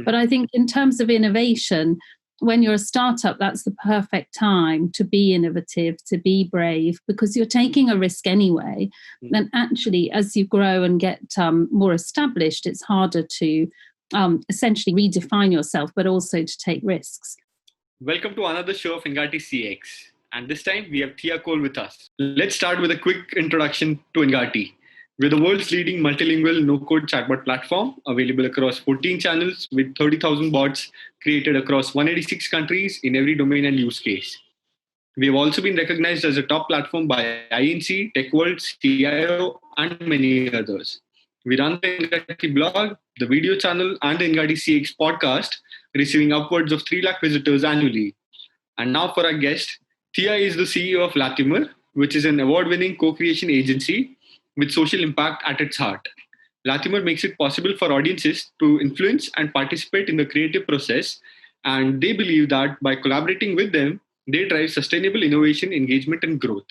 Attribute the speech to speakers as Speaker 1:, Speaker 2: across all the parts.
Speaker 1: But I think in terms of innovation, when you're a startup, that's the perfect time to be innovative, to be brave, because you're taking a risk anyway. And actually, as you grow and get more established, it's harder to essentially redefine yourself, but also to take risks.
Speaker 2: Welcome to another show of Engati CX. And this time we have Thea Cole with us. Let's start with a quick introduction to Engati. We're the world's leading multilingual no-code chatbot platform, available across 14 channels with 30,000 bots created across 186 countries in every domain and use case. We have also been recognized as a top platform by INC, TechWorld, CIO, and many others. We run the Engati blog, the video channel, and the Engati CX podcast, receiving upwards of 3 lakh visitors annually. And now for our guest, Thea is the CEO of Latimer, which is an award-winning co-creation agency with social impact at its heart. Latimer makes it possible for audiences to influence and participate in the creative process, and they believe that by collaborating with them, they drive sustainable innovation, engagement, and growth.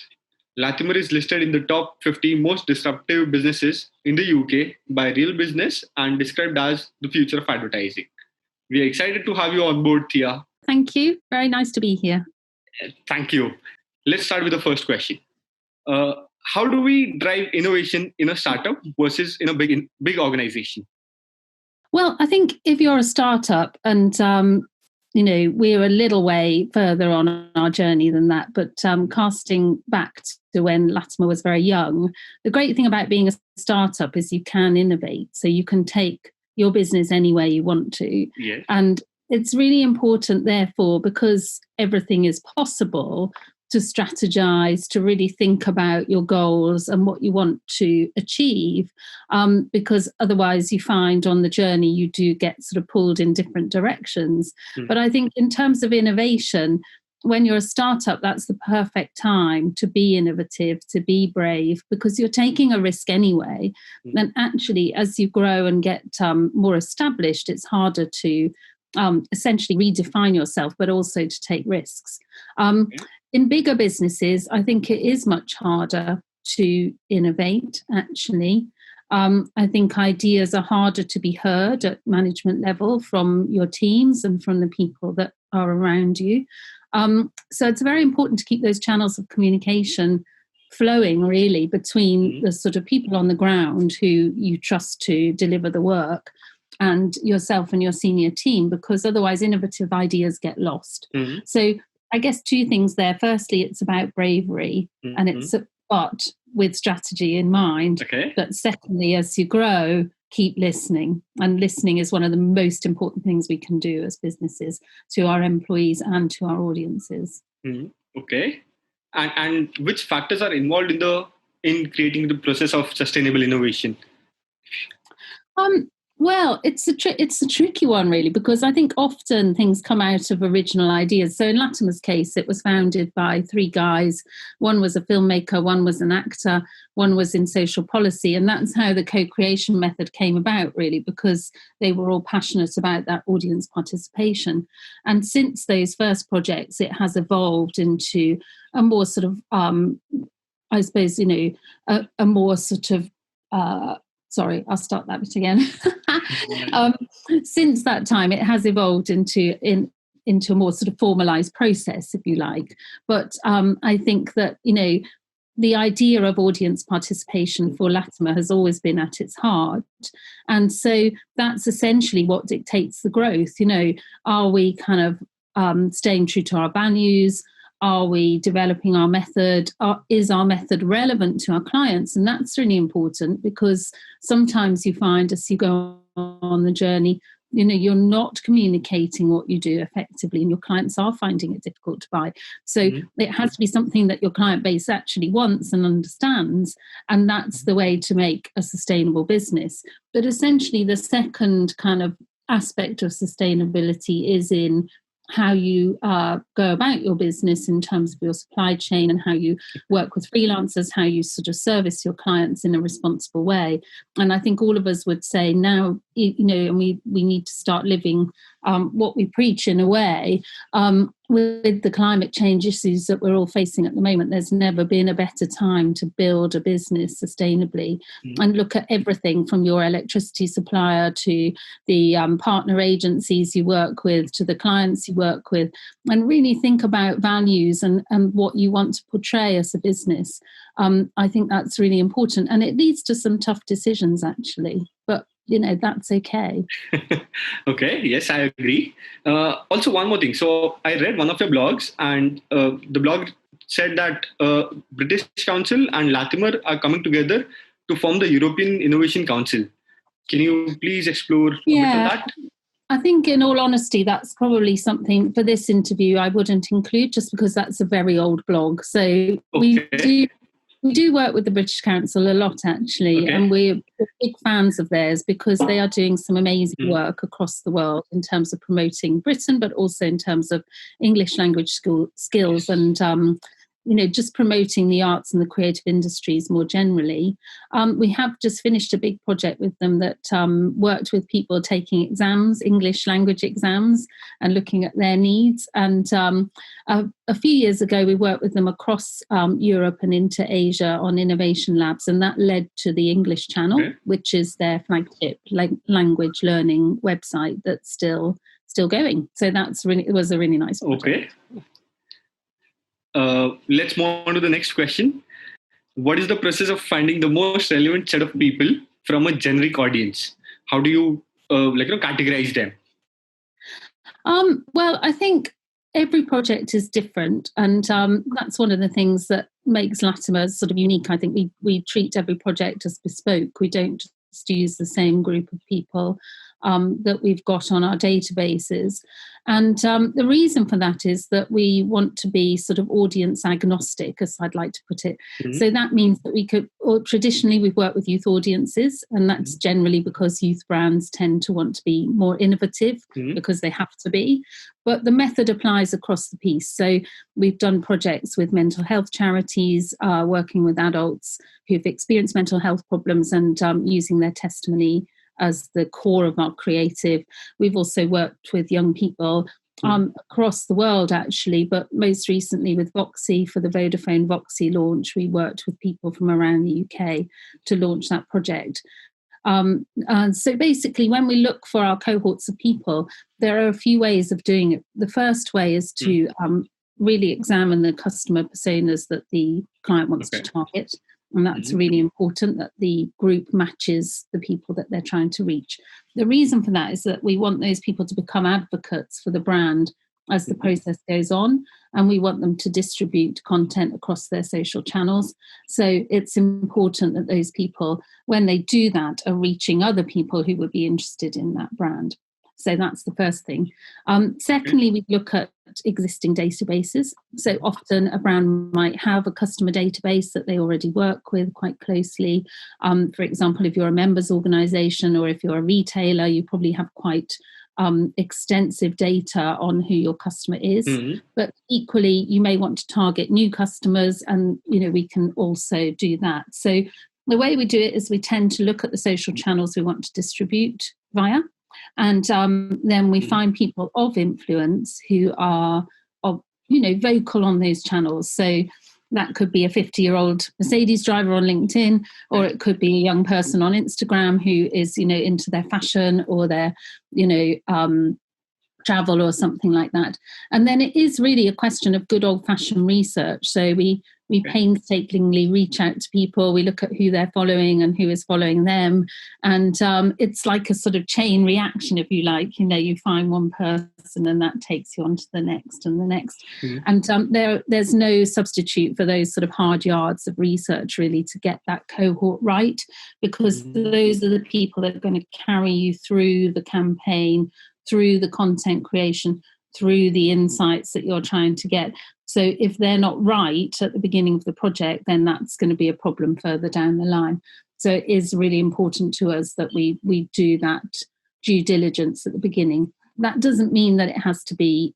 Speaker 2: Latimer is listed in the top 50 most disruptive businesses in the UK by Real Business and described as the future of advertising. We are excited to have you on board, Thea.
Speaker 1: Thank you. Very nice to be here.
Speaker 2: Thank you. Let's start with the first question. How do we drive innovation in a startup versus in a big organization?
Speaker 1: Well, I think if you're a startup and, we're a little way further on our journey than that, but casting back to when Latimer was very young, the great thing about being a startup is you can innovate. So you can take your business anywhere you want to.
Speaker 2: Yes.
Speaker 1: And it's really important, therefore, because everything is possible, to strategize, to really think about your goals and what you want to achieve, because otherwise you find on the journey you do get sort of pulled in different directions. But I think in terms of innovation, when you're a startup, that's the perfect time to be innovative, to be brave, because you're taking a risk anyway. And actually, as you grow and get more established, it's harder to essentially redefine yourself, but also to take risks. In bigger businesses, I think it is much harder to innovate, actually. I think ideas are harder to be heard at management level from your teams and from the people that are around you. So it's very important to keep those channels of communication flowing, really, between the sort of people on the ground who you trust to deliver the work and yourself and your senior team, because otherwise innovative ideas get lost. So I guess 2 things there. Firstly, it's about bravery, and it's but with strategy in mind.
Speaker 2: Okay.
Speaker 1: But secondly, as you grow, keep listening. And listening is one of the most important things we can do as businesses to our employees and to our audiences.
Speaker 2: Okay. And which factors are involved in creating the process of sustainable innovation?
Speaker 1: Well, it's a tricky one, really, because I think often things come out of original ideas. So in Latimer's case, it was founded by 3 guys. One was a filmmaker, one was an actor, one was in social policy. And that's how the co-creation method came about, really, because they were all passionate about that audience participation. And since those first projects, it has evolved into a more sort of, I suppose, a more sort of, sorry, I'll start that bit again. Since that time, it has evolved into a more sort of formalized process, if you like. But I think that, the idea of audience participation for Latimer has always been at its heart. And so that's essentially what dictates the growth. Are we kind of staying true to our values? Are we developing our method? Is our method relevant to our clients? And that's really important, because sometimes you find as you go on the journey, you're not communicating what you do effectively, and your clients are finding it difficult to buy. So it has to be something that your client base actually wants and understands. And that's the way to make a sustainable business. But essentially, the second kind of aspect of sustainability is in how you go about your business in terms of your supply chain, and how you work with freelancers, how you sort of service your clients in a responsible way. And I think all of us would say now, and we need to start living what we preach in a way. With the climate change issues that we're all facing at the moment, there's never been a better time to build a business sustainably and look at everything from your electricity supplier to the partner agencies you work with to the clients you work with, and really think about values and what you want to portray as a business. I think that's really important, and it leads to some tough decisions actually, but that's okay.
Speaker 2: Okay, yes, I agree. Also, one more thing. So I read one of your blogs, and the blog said that British Council and Latimer are coming together to form the European Innovation Council. Can you please explore a bit on that?
Speaker 1: I think, in all honesty, that's probably something for this interview I wouldn't include, just because that's a very old blog. So we do work with the British Council a lot, actually, and we're big fans of theirs because they are doing some amazing work across the world in terms of promoting Britain, but also in terms of English language skills and just promoting the arts and the creative industries more generally. We have just finished a big project with them that worked with people taking exams, English language exams, and looking at their needs. And a few years ago, we worked with them across Europe and into Asia on innovation labs, and that led to the English Channel, which is their flagship language learning website that's still going. So it was a really nice project.
Speaker 2: Okay. Let's move on to the next question. What is the process of finding the most relevant set of people from a generic audience? How do you categorize them?
Speaker 1: Well, I think every project is different, and that's one of the things that makes Latimer sort of unique. I think we treat every project as bespoke. We don't just use the same group of people that we've got on our databases. And the reason for that is that we want to be sort of audience agnostic, as I'd like to put it. So that means that traditionally we've worked with youth audiences, and that's generally because youth brands tend to want to be more innovative because they have to be. But the method applies across the piece. So we've done projects with mental health charities, working with adults who've experienced mental health problems and using their testimony as the core of our creative. We've also worked with young people across the world, actually, but most recently with Voxy for the Vodafone Voxy launch. We worked with people from around the UK to launch that project. And so basically, when we look for our cohorts of people, there are a few ways of doing it. The first way is to really examine the customer personas that the client wants to target. And that's really important, that the group matches the people that they're trying to reach. The reason for that is that we want those people to become advocates for the brand as the process goes on, and we want them to distribute content across their social channels. So it's important that those people, when they do that, are reaching other people who would be interested in that brand. So that's the first thing. Secondly, we look at existing databases. So often a brand might have a customer database that they already work with quite closely. For example, if you're a members organisation or if you're a retailer, you probably have quite extensive data on who your customer is. But equally, you may want to target new customers, and we can also do that. So the way we do it is we tend to look at the social channels we want to distribute via. And then we find people of influence who are, vocal on those channels. So that could be a 50-year-old Mercedes driver on LinkedIn, or it could be a young person on Instagram who is, into their fashion or their, travel or something like that. And then it is really a question of good old-fashioned research. So we painstakingly reach out to people. We look at who they're following and who is following them. And it's like a sort of chain reaction, if you like. You find one person and that takes you on to the next and the next. And there's no substitute for those sort of hard yards of research, really, to get that cohort right, because those are the people that are going to carry you through the campaign, through the content creation, through the insights that you're trying to get. So if they're not right at the beginning of the project, then that's going to be a problem further down the line. So it is really important to us that we do that due diligence at the beginning. That doesn't mean that it has to be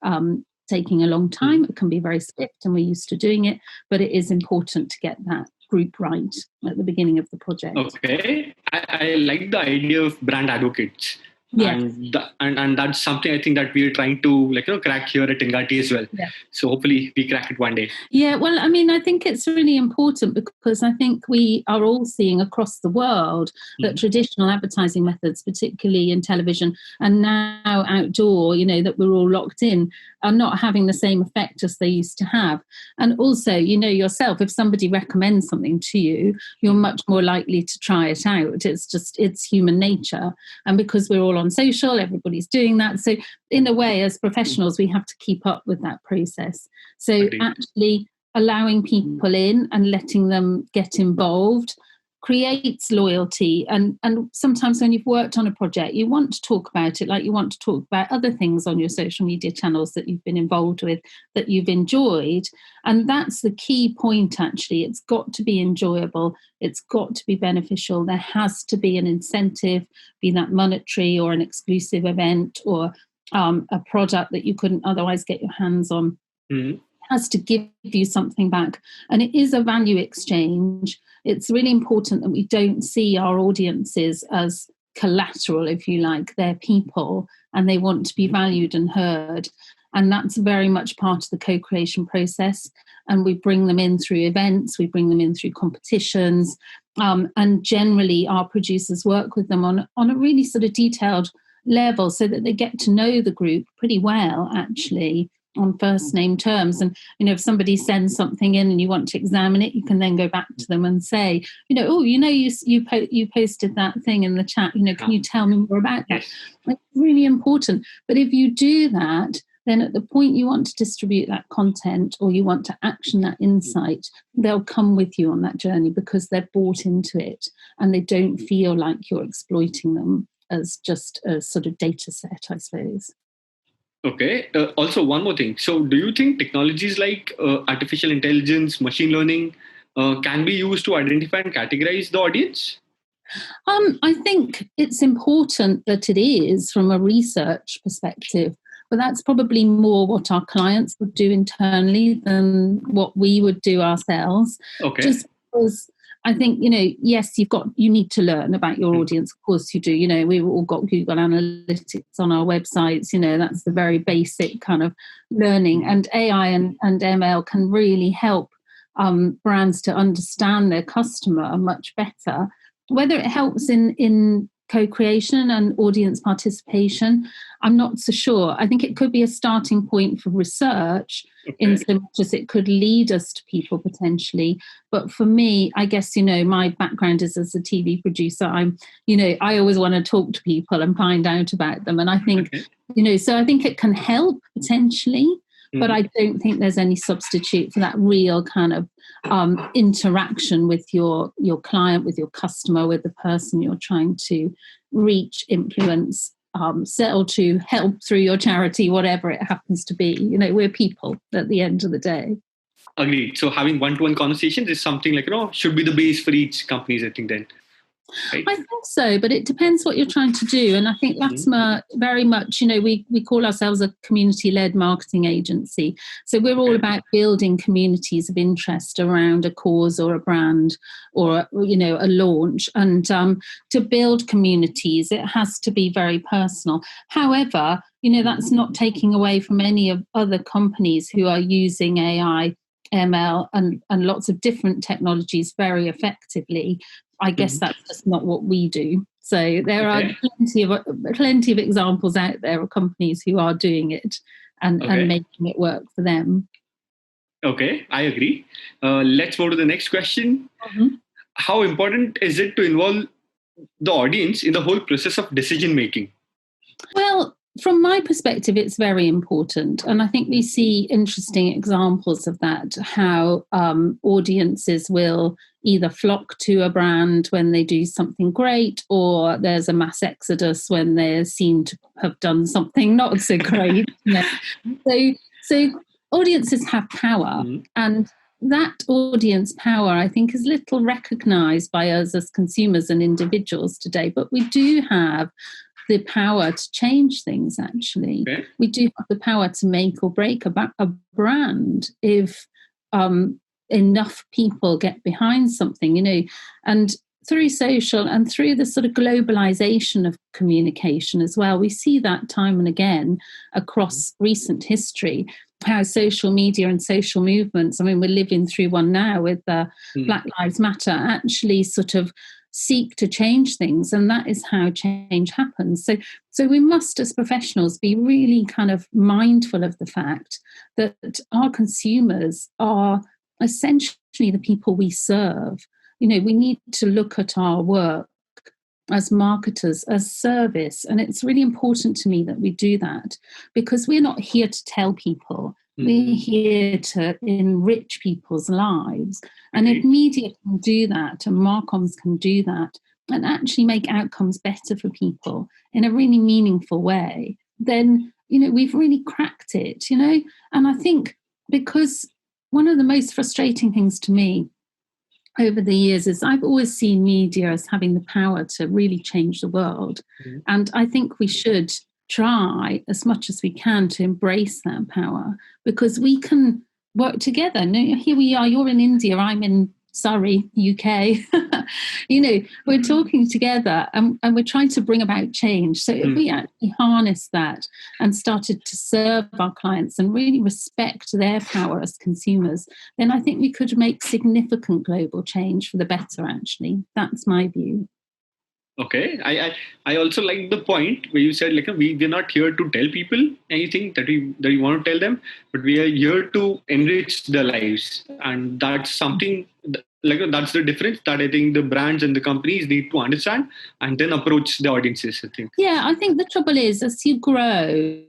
Speaker 1: taking a long time. It can be very swift, and we're used to doing it, but it is important to get that group right at the beginning of the project.
Speaker 2: Okay. I like the idea of brand advocates.
Speaker 1: Yes.
Speaker 2: And that's something I think that we're trying to crack here at Engati as well.
Speaker 1: Yeah.
Speaker 2: So hopefully we crack it one day.
Speaker 1: Yeah, well, I mean, I think it's really important because I think we are all seeing across the world that traditional advertising methods, particularly in television and now outdoor, that we're all locked in, are not having the same effect as they used to have. And also, yourself, if somebody recommends something to you, you're much more likely to try it out. It's human nature. And because we're all on social, everybody's doing that. So in a way, as professionals, we have to keep up with that process. So
Speaker 2: Indeed.
Speaker 1: Actually allowing people in and letting them get involved creates loyalty. And sometimes when you've worked on a project, you want to talk about it like you want to talk about other things on your social media channels that you've been involved with, that you've enjoyed. And that's the key point, actually. It's got to be enjoyable. It's got to be beneficial. There has to be an incentive, be that monetary or an exclusive event or a product that you couldn't otherwise get your hands on. Has to give you something back. And it is a value exchange. It's really important that we don't see our audiences as collateral, if you like. They're people and they want to be valued and heard. And that's very much part of the co-creation process. And we bring them in through events, we bring them in through competitions. And generally our producers work with them on a really sort of detailed level so that they get to know the group pretty well, actually, on first name terms. And if somebody sends something in and you want to examine it, you can then go back to them and say, you posted that thing in the chat, can you tell me more about that? It's really important. But if you do that, then at the point you want to distribute that content or you want to action that insight, they'll come with you on that journey because they're bought into it and they don't feel like you're exploiting them as just a sort of data set, I suppose.
Speaker 2: Okay. Also, one more thing. So, do you think technologies like artificial intelligence, machine learning can be used to identify and categorize the audience?
Speaker 1: I think it's important that it is from a research perspective, but that's probably more what our clients would do internally than what we would do ourselves.
Speaker 2: Okay.
Speaker 1: Just because I think, yes, you need to learn about your audience. Of course you do. We've all got Google Analytics on our websites. That's the very basic kind of learning. And AI and ML can really help brands to understand their customer much better. Whether it helps in co-creation and audience participation, I'm not so sure. I think it could be a starting point for research in so much as it could lead us to people potentially. But for me, I guess, my background is as a TV producer. I always want to talk to people and find out about them. And I think, so I think it can help potentially, but I don't think there's any substitute for that real kind of interaction with your client, with your customer, with the person you're trying to reach, influence, sell to, help through your charity, whatever it happens to be. We're people at the end of the day.
Speaker 2: Agreed. So having one-to-one conversations is something should be the base for each companies, I think then. Right?
Speaker 1: I think so, but it depends what you're trying to do. And I think Latimer very much, we call ourselves a community-led marketing agency. So we're all about building communities of interest around a cause or a brand or, a launch. And to build communities, it has to be very personal. However, that's not taking away from any of other companies who are using AI, ML and lots of different technologies very effectively. I guess that's just not what we do. So there are plenty of examples out there of companies who are doing it and making it work for them.
Speaker 2: Okay, I agree. Let's go to the next question. How important is it to involve the audience in the whole process of decision making?
Speaker 1: Well, from my perspective, it's very important. And I think we see interesting examples of that, how audiences will either flock to a brand when they do something great, or there's a mass exodus when they're seen to have done something not so great. So audiences have power. And that audience power, I think, is little recognised by us as consumers and individuals today. But we do have the power to change things, actually. We do have the power to make or break a brand if enough people get behind something, and through social and through the sort of globalization of communication as well. We see that time and again across recent history, how social media and social movements, I mean, we're living through one now with Black Lives Matter, actually sort of seek to change things, and that is how change happens. So we must, as professionals, be really kind of mindful of the fact that our consumers are essentially the people we serve. You know, we need to look at our work as marketers, as service, and it's really important to me that we do that, because we're not here to tell people. We're here to enrich people's lives. And if media can do that and marcoms can do that and actually make outcomes better for people in a really meaningful way, then, you know, we've really cracked it, you know. And I think because one of the most frustrating things to me over the years is I've always seen media as having the power to really change the world. And I think we should try as much as we can to embrace that power, because we can work together. No, here we are, you're in India, I'm in Surrey, UK. You know, we're talking together and we're trying to bring about change. So if we actually harness that and started to serve our clients and really respect their power as consumers, then I think we could make significant global change for the better, actually. That's my view.
Speaker 2: Okay, I also like the point where you said, like, we're not here to tell people anything that we want to tell them, but we are here to enrich their lives, and that's something that's the difference that I think the brands and the companies need to understand and then approach the audiences, I think.
Speaker 1: Yeah, I think the trouble is, as you grow,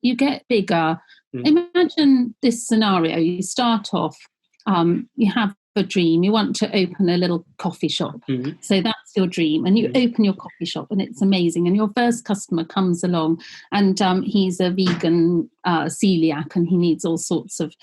Speaker 1: you get bigger. Imagine this scenario: you start off, you have a dream, you want to open a little coffee shop. So that's your dream, and you open your coffee shop and it's amazing, and your first customer comes along and he's a vegan celiac and he needs all sorts of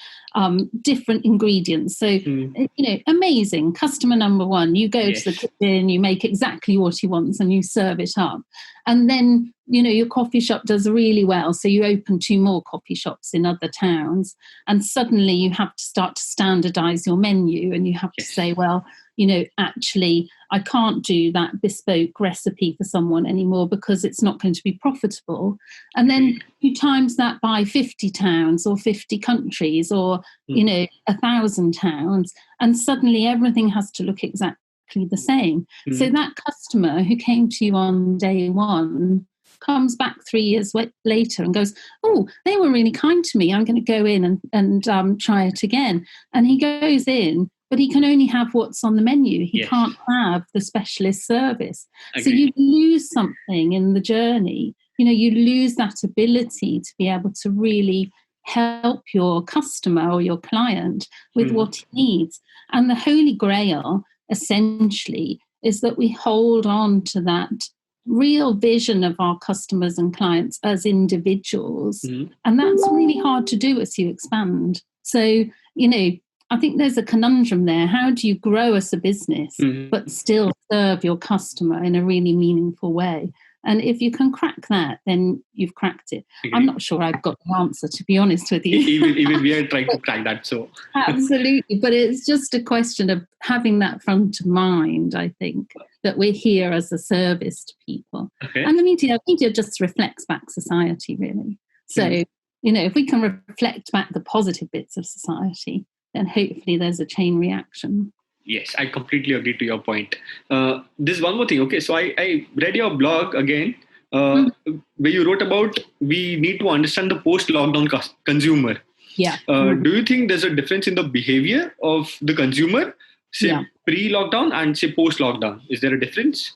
Speaker 1: different ingredients. So you know, amazing. Customer number one, you go to the kitchen, you make exactly what he wants and you serve it up. And then, you know, your coffee shop does really well, so you open 2 more coffee shops in other towns, and suddenly you have to start to standardize your menu, and you have to say, well, you know, actually, I can't do that bespoke recipe for someone anymore because it's not going to be profitable. And then you times that by 50 towns or 50 countries or, you know, 1,000 towns, and suddenly everything has to look exactly the same. So that customer who came to you on day one comes back 3 years later and goes, oh, they were really kind to me, I'm going to go in and try it again. And he goes in, but he can only have what's on the menu. He can't have the specialist service. So you lose something in the journey. You know, you lose that ability to be able to really help your customer or your client with what he needs. And the holy grail, essentially, is that we hold on to that real vision of our customers and clients as individuals. And that's really hard to do as you expand. So, you know, I think there's a conundrum there. How do you grow as a business but still serve your customer in a really meaningful way? And if you can crack that, then you've cracked it. I'm not sure I've got the answer, to be honest with you.
Speaker 2: Even we are trying to crack that. So
Speaker 1: absolutely. But it's just a question of having that front of mind, I think, that we're here as a service to people. And the media just reflects back society, really. So, you know, if we can reflect back the positive bits of society, then hopefully there's a chain reaction.
Speaker 2: Yes, I completely agree to your point. There's one more thing. Okay, so I read your blog again, where you wrote about we need to understand the post-lockdown consumer.
Speaker 1: Yeah.
Speaker 2: Do you think there's a difference in the behavior of the consumer, say pre-lockdown and say post-lockdown? Is there a difference?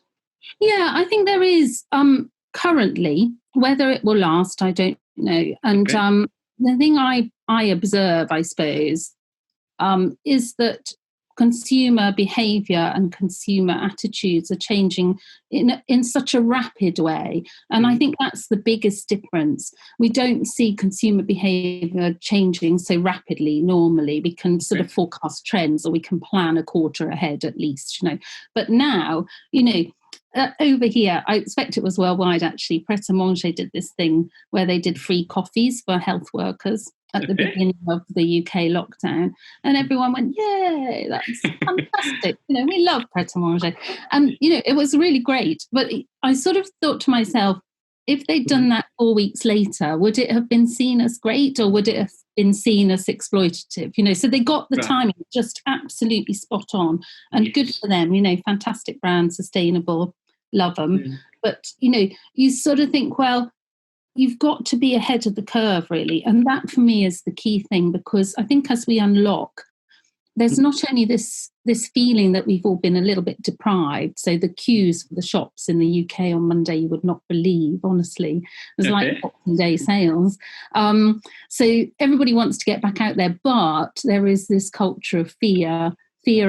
Speaker 1: Yeah, I think there is. Currently, whether it will last, I don't know. And the thing I observe, I suppose, is that consumer behavior and consumer attitudes are changing in such a rapid way. And I think that's the biggest difference. We don't see consumer behavior changing so rapidly normally. We can sort of forecast trends, or we can plan a quarter ahead at least, you know. But now, you know, over here, I expect it was worldwide actually, Pret a Manger did this thing where they did free coffees for health workers at the beginning of the UK lockdown. And everyone went, yay, that's fantastic. We love Pret a Manger. And, it was really great. But I sort of thought to myself, if they'd done that 4 weeks later, would it have been seen as great or would it have been seen as exploitative? So they got the timing just absolutely spot on and good for them, fantastic brand, sustainable, love them. But, you sort of think, well, you've got to be ahead of the curve, really. And that for me is the key thing, because I think as we unlock, there's not only this feeling that we've all been a little bit deprived. So the queues for the shops in the UK on Monday, you would not believe, honestly. It was like Boxing Day sales. So everybody wants to get back out there, but there is this culture of fear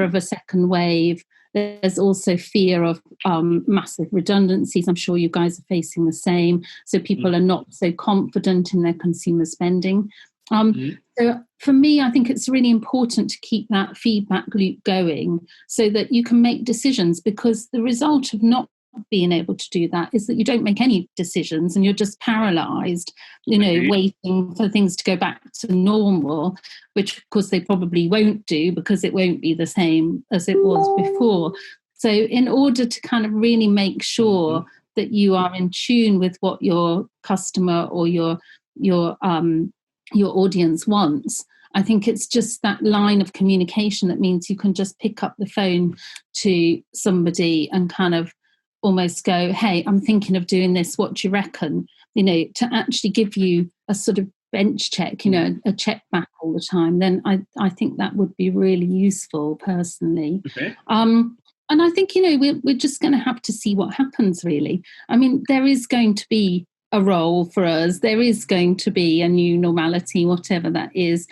Speaker 1: of a second wave. There's also fear of massive redundancies. I'm sure you guys are facing the same. So people are not so confident in their consumer spending. So for me, I think it's really important to keep that feedback loop going so that you can make decisions, because the result of not being able to do that is that you don't make any decisions and you're just paralyzed, waiting for things to go back to normal, which of course they probably won't do because it won't be the same as it was before. So in order to kind of really make sure that you are in tune with what your customer or your audience wants, I think it's just that line of communication that means you can just pick up the phone to somebody and kind of almost go, hey, I'm thinking of doing this, what do you reckon? To actually give you a sort of bench check, a check back all the time, then I think that would be really useful personally. And I think, we're just going to have to see what happens, really. I mean, there is going to be a role for us. There is going to be a new normality, whatever that is.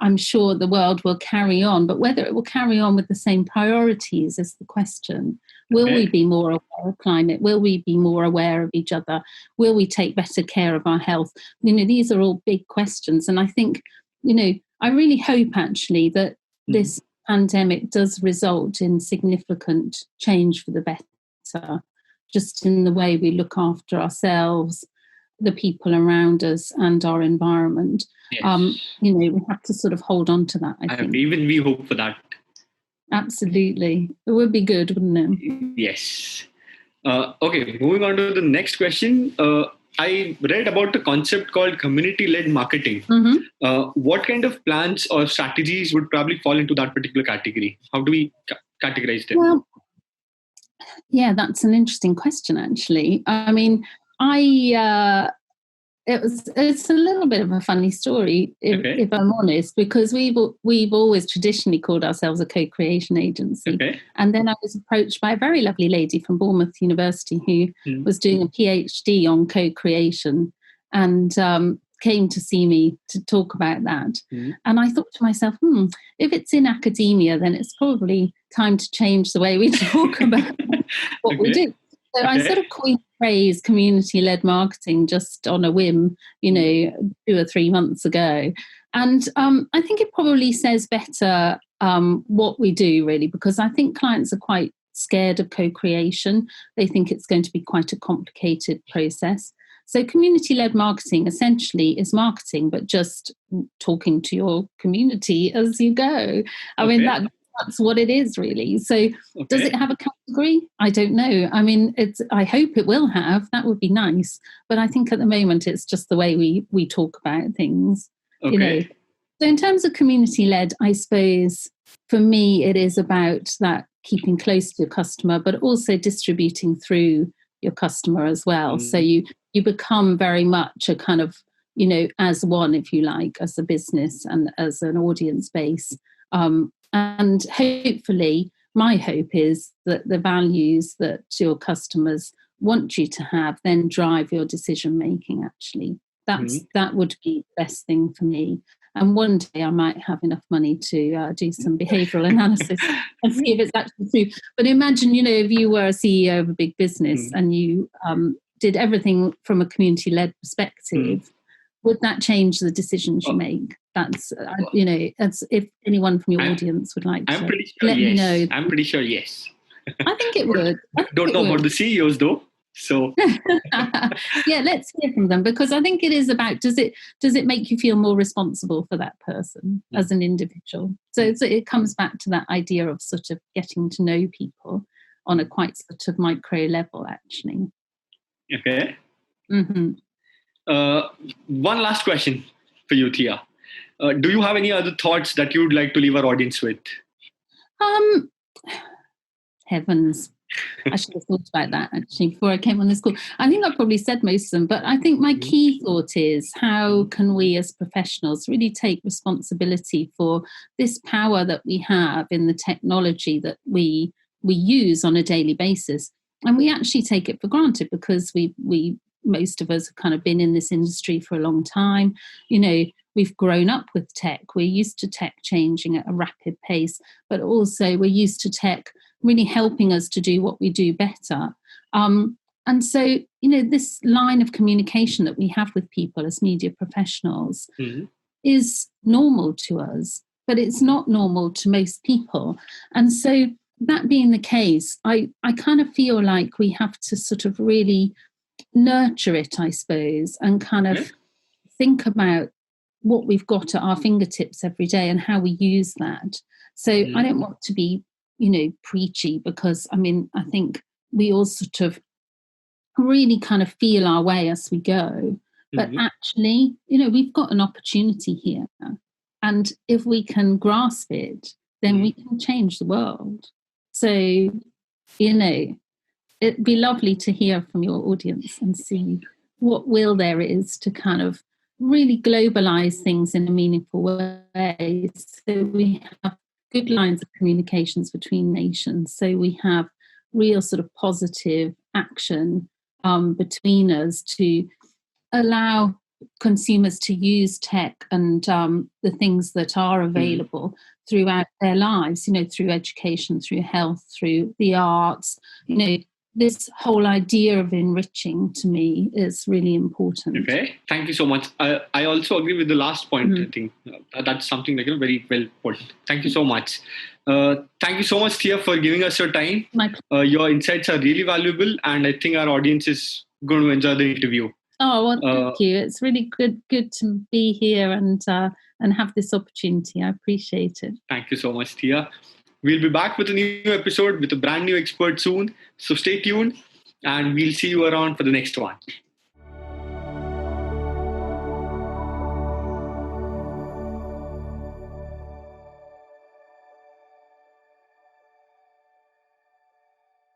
Speaker 1: I'm sure the world will carry on, but whether it will carry on with the same priorities is the question. Will we be more aware of climate? Will we be more aware of each other? Will we take better care of our health? These are all big questions. And I think, I really hope actually that this pandemic does result in significant change for the better, just in the way we look after ourselves, the people around us and our environment. We have to sort of hold on to that, I think.
Speaker 2: Even we hope for that.
Speaker 1: Absolutely. It would be good, wouldn't it?
Speaker 2: Yes. Okay, moving on to the next question. I read about a concept called community-led marketing. What kind of plans or strategies would probably fall into that particular category? How do we categorize them?
Speaker 1: Well, yeah, that's an interesting question, actually. I mean, it's a little bit of a funny story, if I'm honest, because we've always traditionally called ourselves a co-creation agency. And then I was approached by a very lovely lady from Bournemouth University who was doing a PhD on co-creation and came to see me to talk about that. And I thought to myself, if it's in academia, then it's probably time to change the way we talk about what we do. So I sort of coined the phrase community-led marketing just on a whim, 2 or 3 months ago. And I think it probably says better what we do, really, because I think clients are quite scared of co-creation. They think it's going to be quite a complicated process. So community-led marketing essentially is marketing, but just talking to your community as you go. I mean, that's what it is, really. So does it have a category? I don't know. I mean, I hope it will have. That would be nice. But I think at the moment it's just the way we talk about things. So in terms of community-led, I suppose for me it is about that keeping close to your customer, but also distributing through your customer as well. So you become very much a kind of, as one, if you like, as a business and as an audience base. And hopefully, my hope is that the values that your customers want you to have then drive your decision making, actually. That would be the best thing for me. And one day I might have enough money to do some behavioural analysis and see if it's actually true. But imagine, if you were a CEO of a big business and you did everything from a community-led perspective, would that change the decisions you make? That's, that's if anyone from your audience would like to let me know.
Speaker 2: I'm pretty sure yes.
Speaker 1: I think it would.
Speaker 2: Don't know about the CEOs though. So
Speaker 1: yeah, let's hear from them, because I think it is about, does it make you feel more responsible for that person as an individual? So it comes back to that idea of sort of getting to know people on a quite sort of micro level, actually.
Speaker 2: Okay.
Speaker 1: Mm-hmm.
Speaker 2: One last question for you, Thea. Do you have any other thoughts that you would like to leave our audience with?
Speaker 1: Heavens. I should have thought about that actually before I came on this call. I think I probably said most of them, but I think my key thought is, how can we as professionals really take responsibility for this power that we have in the technology that we use on a daily basis? And we actually take it for granted because we most of us have kind of been in this industry for a long time. You know, we've grown up with tech. We're used to tech changing at a rapid pace, but also we're used to tech really helping us to do what we do better. And so, you know, this line of communication that we have with people as media professionals is normal to us, but it's not normal to most people. And so, that being the case, I kind of feel like we have to sort of really nurture it, I suppose, and kind of think about what we've got at our fingertips every day and how we use that. So I don't want to be, you know, preachy, because I mean, I think we all sort of really kind of feel our way as we go. But actually, you know, we've got an opportunity here. And if we can grasp it, then we can change the world. So, you know, it'd be lovely to hear from your audience and see what will there is to kind of really globalize things in a meaningful way. So we have good lines of communications between nations. So we have real sort of positive action between us to allow consumers to use tech and the things that are available throughout their lives, you know, through education, through health, through the arts. You know, this whole idea of enriching, to me, is really important.
Speaker 2: Okay, thank you so much. I also agree with the last point. I think that's something like very well put. Thank you so much. Thank you so much, Thea, for giving us your time. Your insights are really valuable, and I think our audience is going to enjoy the interview.
Speaker 1: Oh, well, thank you. It's really good to be here and have this opportunity. I appreciate it.
Speaker 2: Thank you so much, Thea. We'll be back with a new episode with a brand new expert soon. So stay tuned, and we'll see you around for the next one.